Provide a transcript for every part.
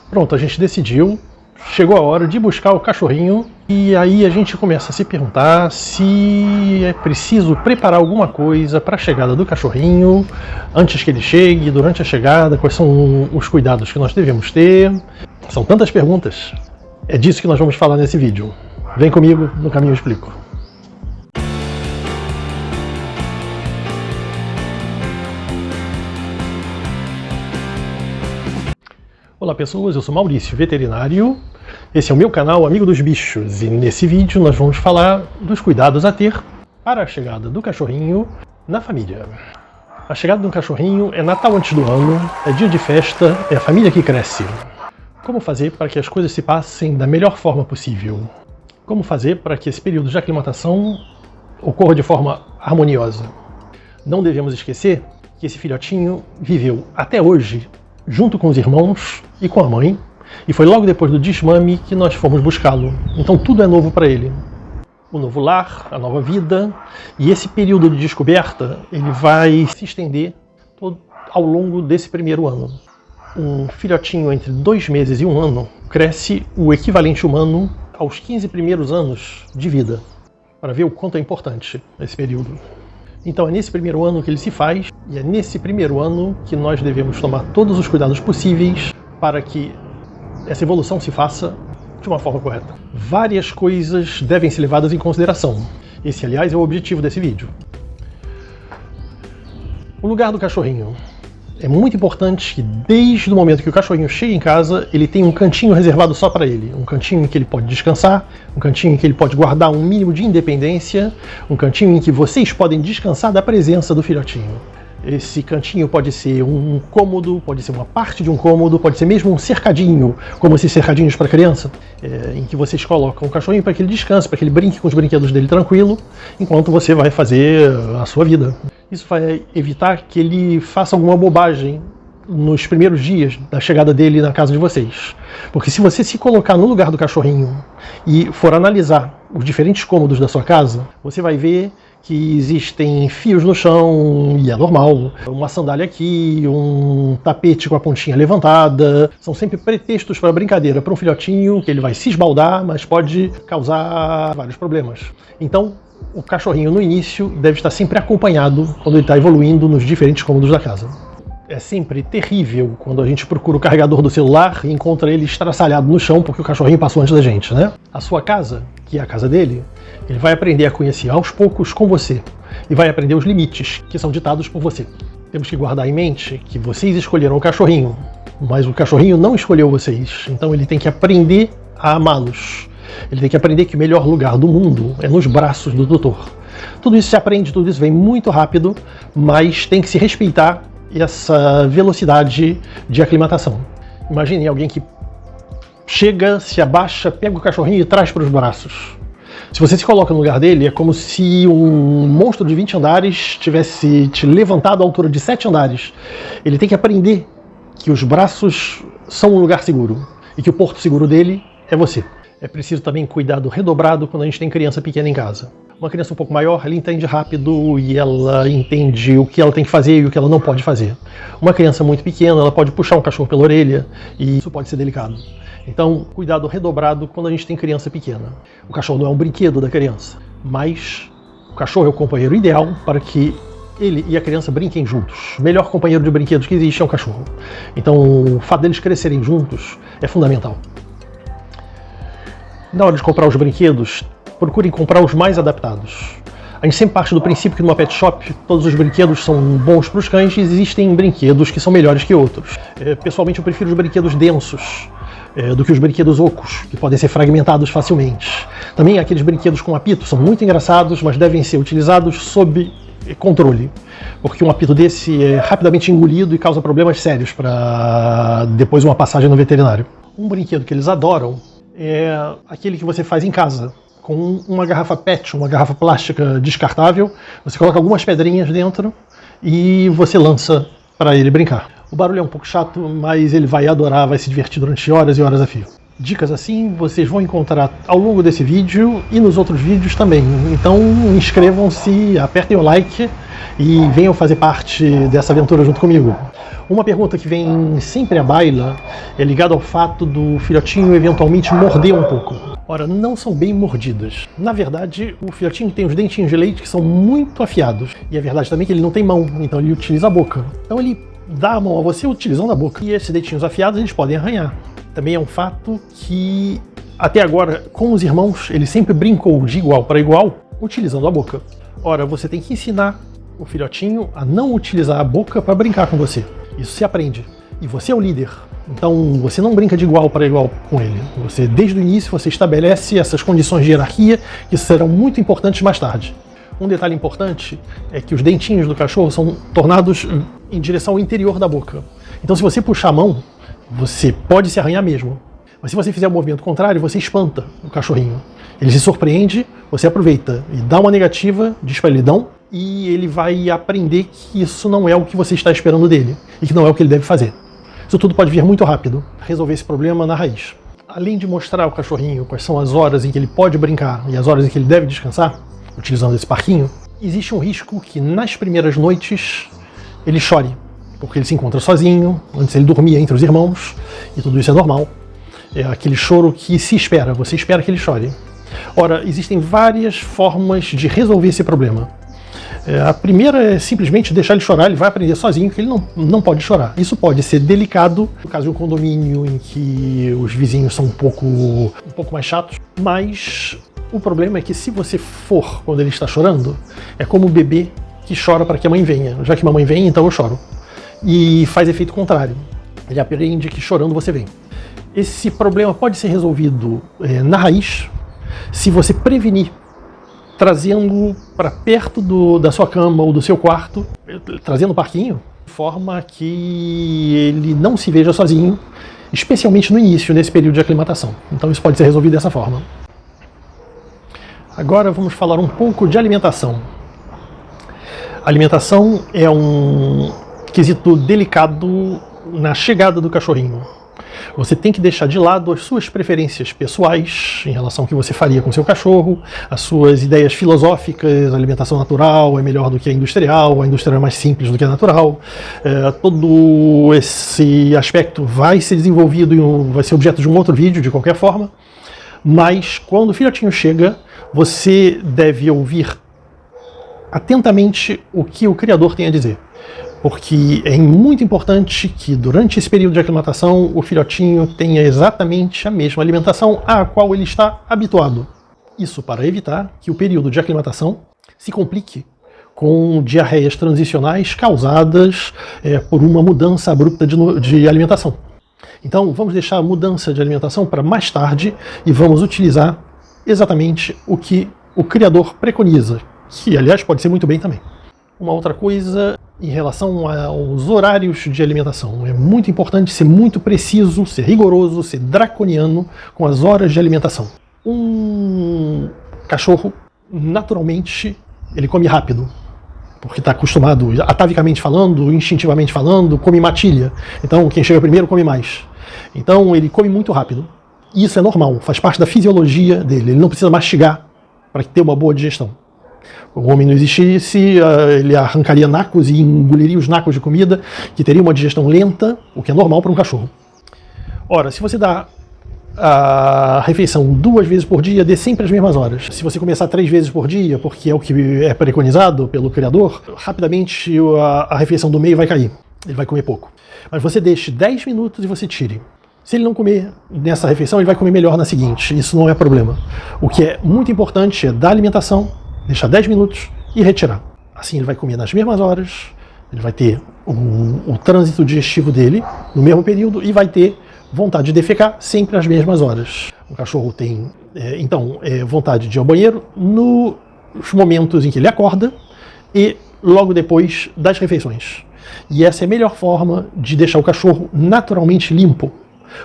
Pronto, a gente decidiu, chegou a hora de buscar o cachorrinho e aí a gente começa a se perguntar se é preciso preparar alguma coisa para a chegada do cachorrinho, antes que ele chegue, durante a chegada, quais são os cuidados que nós devemos ter. São tantas perguntas, é disso que nós vamos falar nesse vídeo. Vem comigo, no caminho eu explico. Olá pessoas, eu sou Maurício, veterinário. Esse é o meu canal Amigo dos Bichos e nesse vídeo nós vamos falar dos cuidados a ter para a chegada do cachorrinho na família. A chegada do cachorrinho é Natal antes do ano, é dia de festa, é a família que cresce. Como fazer para que as coisas se passem da melhor forma possível? Como fazer para que esse período de aclimatação ocorra de forma harmoniosa? Não devemos esquecer que esse filhotinho viveu até hoje junto com os irmãos e com a mãe, e foi logo depois do desmame que nós fomos buscá-lo. Então tudo é novo para ele. O novo lar, a nova vida, e esse período de descoberta, ele vai se estender ao longo desse primeiro ano. Um filhotinho entre 2 meses e 1 ano cresce o equivalente humano aos 15 primeiros anos de vida, para ver o quanto é importante esse período. Então é nesse primeiro ano que ele se faz, e é nesse primeiro ano que nós devemos tomar todos os cuidados possíveis para que essa evolução se faça de uma forma correta. Várias coisas devem ser levadas em consideração. Esse, aliás, é o objetivo desse vídeo. O lugar do cachorrinho. É muito importante que desde o momento que o cachorrinho chega em casa, ele tenha um cantinho reservado só para ele. Um cantinho em que ele pode descansar, um cantinho em que ele pode guardar um mínimo de independência, um cantinho em que vocês podem descansar da presença do filhotinho. Esse cantinho pode ser um cômodo, pode ser uma parte de um cômodo, pode ser mesmo um cercadinho, como esses cercadinhos para criança, em que vocês colocam o cachorrinho para que ele descanse, para que ele brinque com os brinquedos dele tranquilo, enquanto você vai fazer a sua vida. Isso vai evitar que ele faça alguma bobagem nos primeiros dias da chegada dele na casa de vocês. Porque se você se colocar no lugar do cachorrinho e for analisar os diferentes cômodos da sua casa, você vai ver que existem fios no chão, e é normal, uma sandália aqui, um tapete com a pontinha levantada, são sempre pretextos para brincadeira para um filhotinho, que ele vai se esbaldar, mas pode causar vários problemas. Então, o cachorrinho no início deve estar sempre acompanhado quando ele está evoluindo nos diferentes cômodos da casa. É sempre terrível quando a gente procura o carregador do celular e encontra ele estraçalhado no chão porque o cachorrinho passou antes da gente, né? A sua casa, que é a casa dele, ele vai aprender a conhecer aos poucos com você e vai aprender os limites que são ditados por você. Temos que guardar em mente que vocês escolheram o cachorrinho, mas o cachorrinho não escolheu vocês, então ele tem que aprender a amá-los. Ele tem que aprender que o melhor lugar do mundo é nos braços do tutor. Tudo isso se aprende, tudo isso vem muito rápido, mas tem que se respeitar essa velocidade de aclimatação. Imagine alguém que chega, se abaixa, pega o cachorrinho e traz para os braços. Se você se coloca no lugar dele, é como se um monstro de 20 andares tivesse te levantado à altura de 7 andares. Ele tem que aprender que os braços são um lugar seguro e que o porto seguro dele é você. É preciso também cuidado redobrado quando a gente tem criança pequena em casa. Uma criança um pouco maior, ela entende rápido e ela entende o que ela tem que fazer e o que ela não pode fazer. Uma criança muito pequena, ela pode puxar um cachorro pela orelha e isso pode ser delicado. Então, cuidado redobrado quando a gente tem criança pequena. O cachorro não é um brinquedo da criança, mas o cachorro é o companheiro ideal para que ele e a criança brinquem juntos. O melhor companheiro de brinquedos que existe é um cachorro. Então, o fato deles crescerem juntos é fundamental. Na hora de comprar os brinquedos, procurem comprar os mais adaptados. A gente sempre parte do princípio que numa pet shop todos os brinquedos são bons para os cães e existem brinquedos que são melhores que outros. Pessoalmente eu prefiro os brinquedos densos do que os brinquedos ocos, que podem ser fragmentados facilmente. Também aqueles brinquedos com apito são muito engraçados, mas devem ser utilizados sob controle, porque um apito desse é rapidamente engolido e causa problemas sérios para depois uma passagem no veterinário. Um brinquedo que eles adoram é aquele que você faz em casa, com uma garrafa PET, uma garrafa plástica descartável. Você coloca algumas pedrinhas dentro e você lança para ele brincar. O barulho é um pouco chato, mas ele vai adorar, vai se divertir durante horas e horas a fio. Dicas assim vocês vão encontrar ao longo desse vídeo e nos outros vídeos também. Então inscrevam-se, apertem o like e venham fazer parte dessa aventura junto comigo. Uma pergunta que vem sempre à baila é ligado ao fato do filhotinho eventualmente morder um pouco. Ora, não são bem mordidas. Na verdade, o filhotinho tem os dentinhos de leite que são muito afiados. E é verdade também que ele não tem mão, então ele utiliza a boca. Então ele dá a mão a você utilizando a boca. E esses dentinhos afiados, eles podem arranhar. Também é um fato que, até agora, com os irmãos, ele sempre brincou de igual para igual, utilizando a boca. Ora, você tem que ensinar o filhotinho a não utilizar a boca para brincar com você. Isso se aprende. E você é o líder. Então, você não brinca de igual para igual com ele. Você, desde o início, você estabelece essas condições de hierarquia que serão muito importantes mais tarde. Um detalhe importante é que os dentinhos do cachorro são tornados em direção ao interior da boca. Então, se você puxar a mão, você pode se arranhar mesmo. Mas se você fizer o movimento contrário, você espanta o cachorrinho. Ele se surpreende, você aproveita e dá uma negativa, diz para ele não, e ele vai aprender que isso não é o que você está esperando dele e que não é o que ele deve fazer. Isso tudo pode vir muito rápido. Resolver esse problema na raiz. Além de mostrar ao cachorrinho quais são as horas em que ele pode brincar e as horas em que ele deve descansar, utilizando esse parquinho, existe um risco que nas primeiras noites ele chore, porque ele se encontra sozinho, antes ele dormia entre os irmãos, e tudo isso é normal. É aquele choro que se espera, você espera que ele chore. Ora, existem várias formas de resolver esse problema. A primeira é simplesmente deixar ele chorar, ele vai aprender sozinho que ele não pode chorar. Isso pode ser delicado, no caso de um condomínio em que os vizinhos são um pouco mais chatos, mas o problema é que se você for quando ele está chorando, é como o bebê que chora para que a mãe venha. Já que a mamãe vem, então eu choro. E faz efeito contrário. Ele aprende que chorando você vem. Esse problema pode ser resolvido na raiz, se você prevenir, trazendo para perto da sua cama ou do seu quarto, trazendo o parquinho, de forma que ele não se veja sozinho, especialmente no início, nesse período de aclimatação. Então isso pode ser resolvido dessa forma. Agora vamos falar um pouco de alimentação. A alimentação é um quesito delicado na chegada do cachorrinho. Você tem que deixar de lado as suas preferências pessoais em relação ao que você faria com seu cachorro, as suas ideias filosóficas, a alimentação natural é melhor do que a industrial é mais simples do que a natural. Todo esse aspecto vai ser desenvolvido e vai ser objeto de um outro vídeo de qualquer forma, mas quando o filhotinho chega, você deve ouvir atentamente o que o criador tem a dizer. Porque é muito importante que durante esse período de aclimatação o filhotinho tenha exatamente a mesma alimentação à qual ele está habituado. Isso para evitar que o período de aclimatação se complique com diarreias transicionais causadas por uma mudança abrupta de alimentação. Então vamos deixar a mudança de alimentação para mais tarde e vamos utilizar exatamente o que o criador preconiza, que aliás pode ser muito bem também. Uma outra coisa em relação aos horários de alimentação. É muito importante ser muito preciso, ser rigoroso, ser draconiano com as horas de alimentação. Um cachorro, naturalmente, ele come rápido, porque está acostumado, atavicamente falando, instintivamente falando, come matilha. Então, quem chega primeiro come mais. Então, ele come muito rápido. Isso é normal, faz parte da fisiologia dele. Ele não precisa mastigar para ter uma boa digestão. O homem não existisse, ele arrancaria nacos e engoliria os nacos de comida, que teria uma digestão lenta, o que é normal para um cachorro. Ora, se você dá a refeição 2 vezes por dia, dê sempre as mesmas horas. Se você começar 3 vezes por dia, porque é o que é preconizado pelo criador, rapidamente a refeição do meio vai cair. Ele vai comer pouco. Mas você deixe 10 minutos e você tire. Se ele não comer nessa refeição, ele vai comer melhor na seguinte. Isso não é problema. O que é muito importante é dar alimentação, deixar 10 minutos e retirar. Assim ele vai comer nas mesmas horas, ele vai ter o trânsito digestivo dele no mesmo período e vai ter vontade de defecar sempre às mesmas horas. O cachorro tem, vontade de ir ao banheiro nos momentos em que ele acorda e logo depois das refeições. E essa é a melhor forma de deixar o cachorro naturalmente limpo.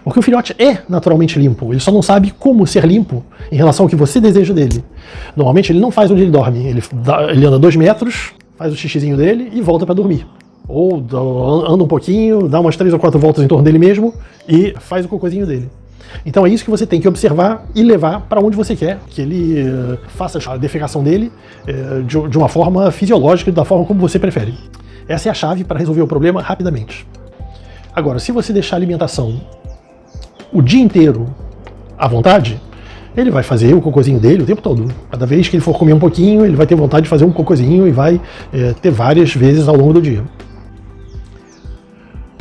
Porque o filhote é naturalmente limpo, ele só não sabe como ser limpo em relação ao que você deseja dele. Normalmente ele não faz onde ele dorme, ele anda 2 metros, faz o xixizinho dele e volta para dormir. Ou anda um pouquinho, dá umas 3 ou 4 voltas em torno dele mesmo e faz o cocôzinho dele. Então é isso que você tem que observar e levar para onde você quer que ele faça a defecação dele de uma forma fisiológica, da forma como você prefere. Essa é a chave para resolver o problema rapidamente. Agora, se você deixar a alimentação o dia inteiro à vontade, ele vai fazer o cocôzinho dele o tempo todo. Cada vez que ele for comer um pouquinho, ele vai ter vontade de fazer um cocôzinho e vai ter várias vezes ao longo do dia.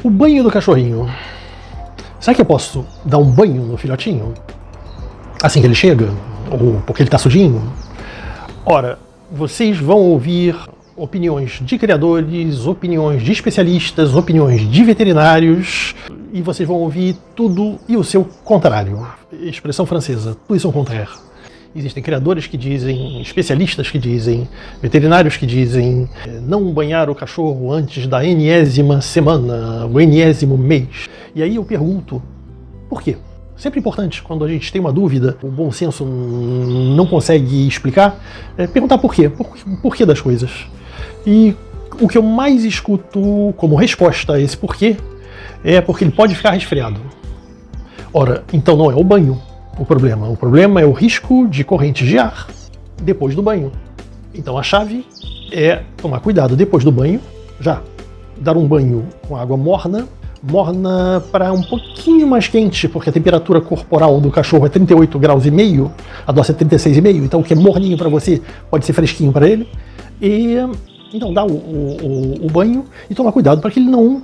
O banho do cachorrinho. Será que eu posso dar um banho no filhotinho assim que ele chega? Ou porque ele está sujinho? Ora, vocês vão ouvir opiniões de criadores, opiniões de especialistas, opiniões de veterinários, e vocês vão ouvir tudo e o seu contrário. Expressão francesa, tout et son contraire. Existem criadores que dizem, especialistas que dizem, veterinários que dizem não banhar o cachorro antes da N.ª semana, o N.º mês. E aí eu pergunto, por quê? Sempre importante, quando a gente tem uma dúvida, o bom senso não consegue explicar, perguntar por quê, por quê das coisas. E o que eu mais escuto como resposta a esse porquê é porque ele pode ficar resfriado. Ora, então não é o banho o problema é o risco de correntes de ar depois do banho. Então a chave é tomar cuidado depois do banho, já dar um banho com água morna para um pouquinho mais quente, porque a temperatura corporal do cachorro é 38,5 graus, a nossa é 36,5, então o que é morninho para você pode ser fresquinho para ele. E então dá o banho e tomar cuidado para que ele não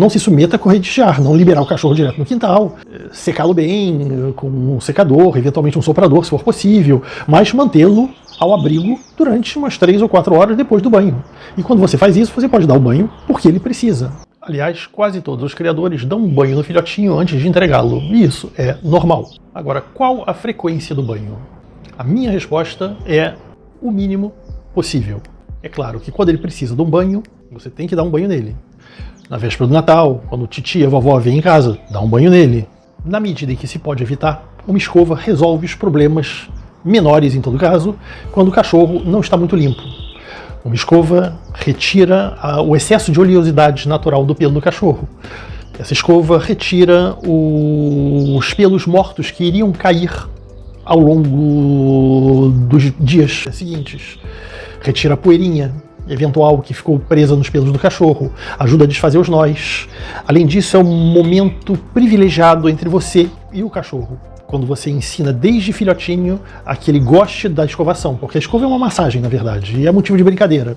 se submeta a corrente de ar, não liberar o cachorro direto no quintal, secá-lo bem com um secador, eventualmente um soprador, se for possível, mas mantê-lo ao abrigo durante umas 3 ou 4 horas depois do banho. E quando você faz isso, você pode dar o banho porque ele precisa. Aliás, quase todos os criadores dão um banho no filhotinho antes de entregá-lo, e isso é normal. Agora, qual a frequência do banho? A minha resposta é o mínimo possível. É claro que quando ele precisa de um banho, você tem que dar um banho nele. Na véspera do Natal, quando o titi e a vovó vêm em casa, dá um banho nele. Na medida em que se pode evitar, uma escova resolve os problemas menores, em todo caso, quando o cachorro não está muito limpo. Uma escova retira o excesso de oleosidade natural do pelo do cachorro. Essa escova retira os pelos mortos que iriam cair ao longo dos dias seguintes. Retira a poeirinha eventual que ficou presa nos pelos do cachorro, ajuda a desfazer os nós. Além disso, é um momento privilegiado entre você e o cachorro, quando você ensina desde filhotinho a que ele goste da escovação, porque a escova é uma massagem, na verdade, e é motivo de brincadeira.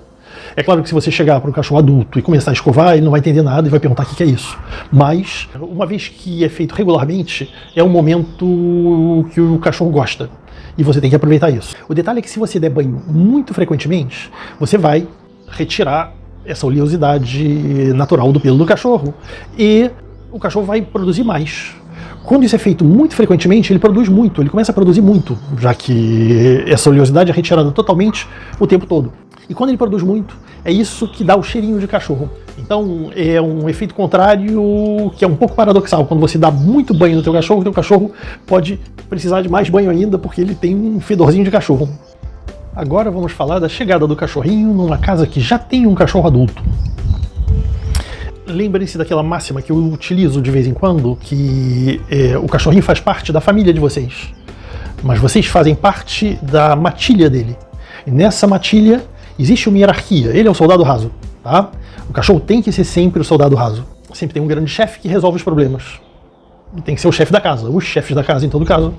É claro que se você chegar para um cachorro adulto e começar a escovar, ele não vai entender nada e vai perguntar o que é isso. Mas, uma vez que é feito regularmente, é um momento que o cachorro gosta. E você tem que aproveitar isso. O detalhe é que se você der banho muito frequentemente, você vai retirar essa oleosidade natural do pelo do cachorro e o cachorro vai produzir mais. Quando isso é feito muito frequentemente, ele produz muito, ele começa a produzir muito, já que essa oleosidade é retirada totalmente o tempo todo. E quando ele produz muito, é isso que dá o cheirinho de cachorro. Então é um efeito contrário que é um pouco paradoxal. Quando você dá muito banho no teu cachorro pode precisar de mais banho ainda porque ele tem um fedorzinho de cachorro. Agora vamos falar da chegada do cachorrinho numa casa que já tem um cachorro adulto. Lembrem-se daquela máxima que eu utilizo de vez em quando, que o cachorrinho faz parte da família de vocês, mas vocês fazem parte da matilha dele. E nessa matilha existe uma hierarquia, ele é o soldado raso, tá? O cachorro tem que ser sempre o soldado raso. Sempre tem um grande chefe que resolve os problemas. Tem que ser o chefe da casa, os chefes da casa em todo caso.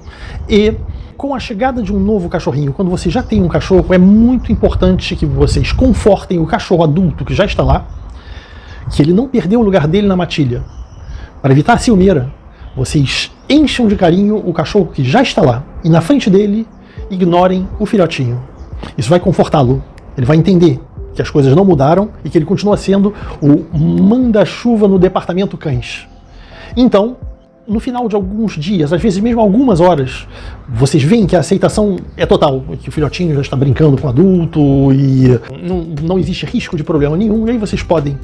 E com a chegada de um novo cachorrinho, quando você já tem um cachorro, é muito importante que vocês confortem o cachorro adulto que já está lá, que ele não perdeu o lugar dele na matilha. Para evitar a ciumeira, vocês encham de carinho o cachorro que já está lá e na frente dele ignorem o filhotinho. Isso vai confortá-lo. Ele vai entender que as coisas não mudaram e que ele continua sendo o manda-chuva no departamento cães. Então, no final de alguns dias, às vezes mesmo algumas horas, vocês veem que a aceitação é total, que o filhotinho já está brincando com o adulto e não existe risco de problema nenhum, e aí vocês podem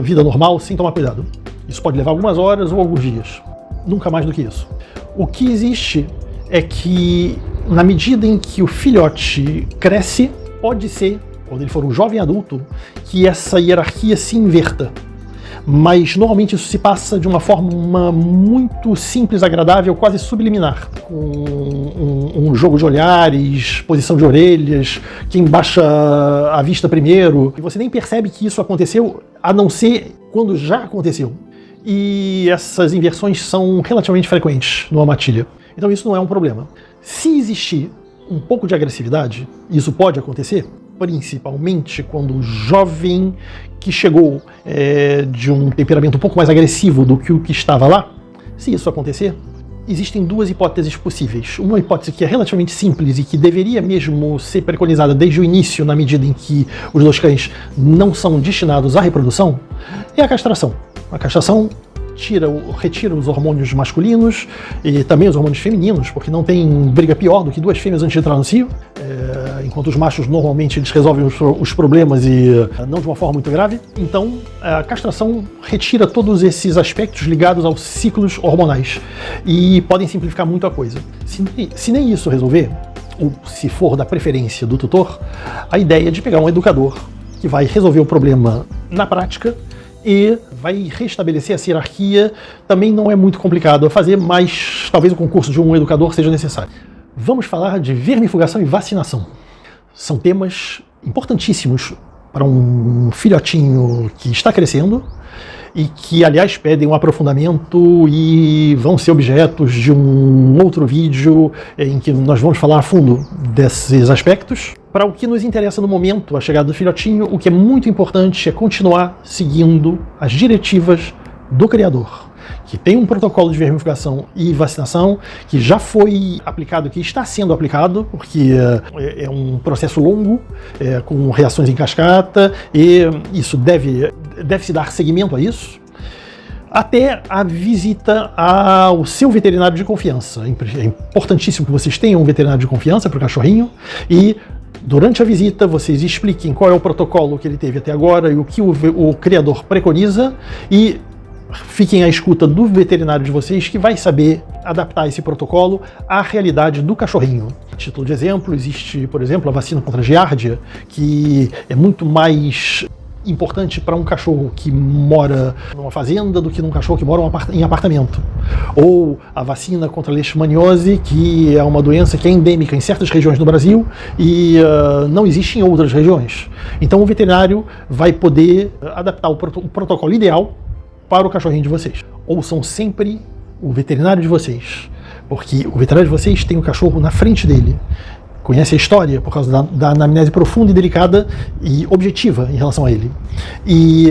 vida normal sem tomar cuidado. Isso pode levar algumas horas ou alguns dias, nunca mais do que isso. O que existe é que, na medida em que o filhote cresce, pode ser, quando ele for um jovem adulto, que essa hierarquia se inverta. Mas normalmente isso se passa de uma forma muito simples, agradável, quase subliminar, com um jogo de olhares, posição de orelhas, quem baixa a vista primeiro, e você nem percebe que isso aconteceu, a não ser quando já aconteceu. e essas inversões são relativamente frequentes numa matilha. Então isso não é um problema. Se existir um pouco de agressividade, isso pode acontecer, principalmente quando o jovem que chegou de um temperamento um pouco mais agressivo do que o que estava lá. Se isso acontecer, existem duas hipóteses possíveis. Uma hipótese que é relativamente simples e que deveria mesmo ser preconizada desde o início, na medida em que os dois cães não são destinados à reprodução, é a castração. A castração retira os hormônios masculinos e também os hormônios femininos, porque não tem briga pior do que duas fêmeas antes de entrar no cio. Enquanto os machos normalmente eles resolvem os problemas e não de uma forma muito grave. Então a castração retira todos esses aspectos ligados aos ciclos hormonais e podem simplificar muito a coisa. Se nem isso resolver, ou se for da preferência do tutor, a ideia é de pegar um educador que vai resolver o problema na prática e vai restabelecer essa hierarquia. Também não é muito complicado a fazer, mas talvez o concurso de um educador seja necessário. Vamos falar de vermifugação e vacinação. São temas importantíssimos para um filhotinho que está crescendo e que, aliás, pedem um aprofundamento e vão ser objetos de um outro vídeo em que nós vamos falar a fundo desses aspectos. Para o que nos interessa no momento, a chegada do filhotinho, o que é muito importante é continuar seguindo as diretivas do criador, que tem um protocolo de vermifugação e vacinação que já foi aplicado, que está sendo aplicado, porque é um processo longo, com reações em cascata, e isso deve-se dar seguimento a isso, até a visita ao seu veterinário de confiança. É importantíssimo que vocês tenham um veterinário de confiança para o cachorrinho e durante a visita, vocês expliquem qual é o protocolo que ele teve até agora e o que o criador preconiza e fiquem à escuta do veterinário de vocês, que vai saber adaptar esse protocolo à realidade do cachorrinho. A título de exemplo, existe, por exemplo, a vacina contra a giardia, que é muito mais importante para um cachorro que mora numa fazenda do que num cachorro que mora em apartamento. Ou a vacina contra a leishmaniose, que é uma doença que é endêmica em certas regiões do Brasil e não existe em outras regiões. Então o veterinário vai poder adaptar o protocolo ideal para o cachorrinho de vocês. Ouçam sempre o veterinário de vocês, porque o veterinário de vocês tem o cachorro na frente dele, conhece a história por causa da anamnese profunda e delicada e objetiva em relação a ele. E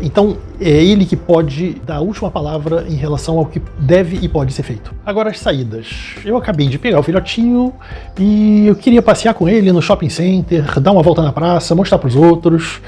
então é ele que pode dar a última palavra em relação ao que deve e pode ser feito. Agora as saídas. Eu acabei de pegar o filhotinho e eu queria passear com ele no shopping center, dar uma volta na praça, mostrar para os outros.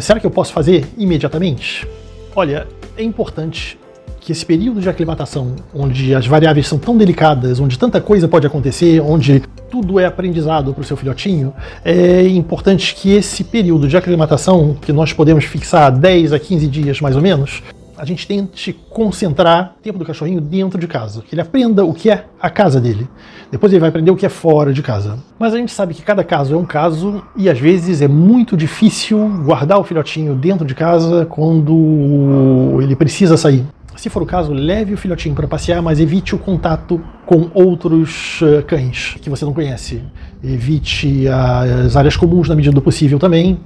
Será que eu posso fazer imediatamente? Olha, é importante que esse período de aclimatação, onde as variáveis são tão delicadas, onde tanta coisa pode acontecer, onde tudo é aprendizado para o seu filhotinho, é importante que esse período de aclimatação, que nós podemos fixar 10 a 15 dias mais ou menos, a gente tente concentrar o tempo do cachorrinho dentro de casa, que ele aprenda o que é a casa dele. Depois ele vai aprender o que é fora de casa. Mas a gente sabe que cada caso é um caso e às vezes é muito difícil guardar o filhotinho dentro de casa quando ele precisa sair. Se for o caso, leve o filhotinho para passear, mas evite o contato com outros cães que você não conhece. Evite as áreas comuns na medida do possível também.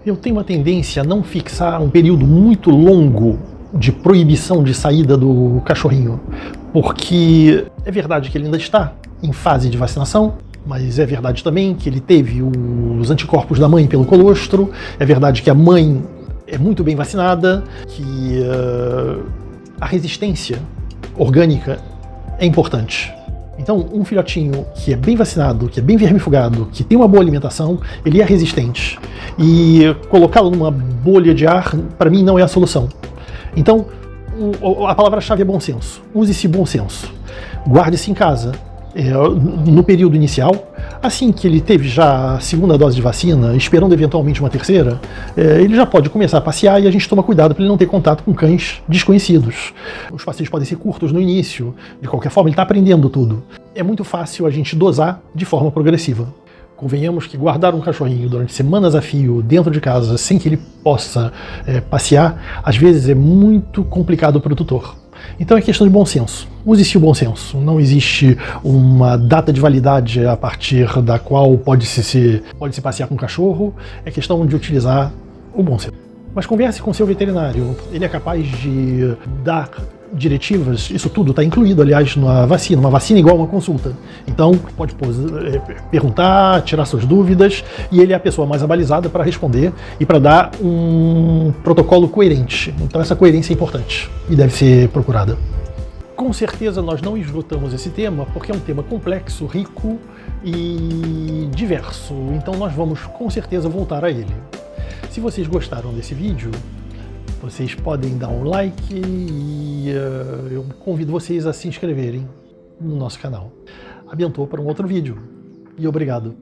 Eu tenho uma tendência a não fixar um período muito longo de proibição de saída do cachorrinho, porque é verdade que ele ainda está em fase de vacinação, mas é verdade também que ele teve os anticorpos da mãe pelo colostro, é verdade que a mãe é muito bem vacinada, que a resistência orgânica é importante. Então, um filhotinho que é bem vacinado, que é bem vermifugado, que tem uma boa alimentação, ele é resistente. E colocá-lo numa bolha de ar, para mim, não é a solução. Então, a palavra-chave é bom senso. Use-se bom senso. Guarde-se em casa no período inicial. Assim que ele teve já a segunda dose de vacina, esperando eventualmente uma terceira, ele já pode começar a passear e a gente toma cuidado para ele não ter contato com cães desconhecidos. Os passeios podem ser curtos no início, de qualquer forma ele está aprendendo tudo. É muito fácil a gente dosar de forma progressiva. Convenhamos que guardar um cachorrinho durante semanas a fio dentro de casa, sem que ele possa passear, às vezes é muito complicado para o tutor. Então é questão de bom senso. Use-se o bom senso. Não existe uma data de validade a partir da qual pode-se passear com o cachorro. É questão de utilizar o bom senso. Mas converse com seu veterinário, ele é capaz de dar diretivas, isso tudo está incluído, aliás, na vacina. Uma vacina é igual a uma consulta. Então, pode perguntar, tirar suas dúvidas, e ele é a pessoa mais abalizada para responder e para dar um protocolo coerente. Então, essa coerência é importante e deve ser procurada. Com certeza, nós não esgotamos esse tema, porque é um tema complexo, rico e diverso. Então, nós vamos, com certeza, voltar a ele. Se vocês gostaram desse vídeo, vocês podem dar um like e eu convido vocês a se inscreverem no nosso canal. Abençoe para um outro vídeo. E obrigado.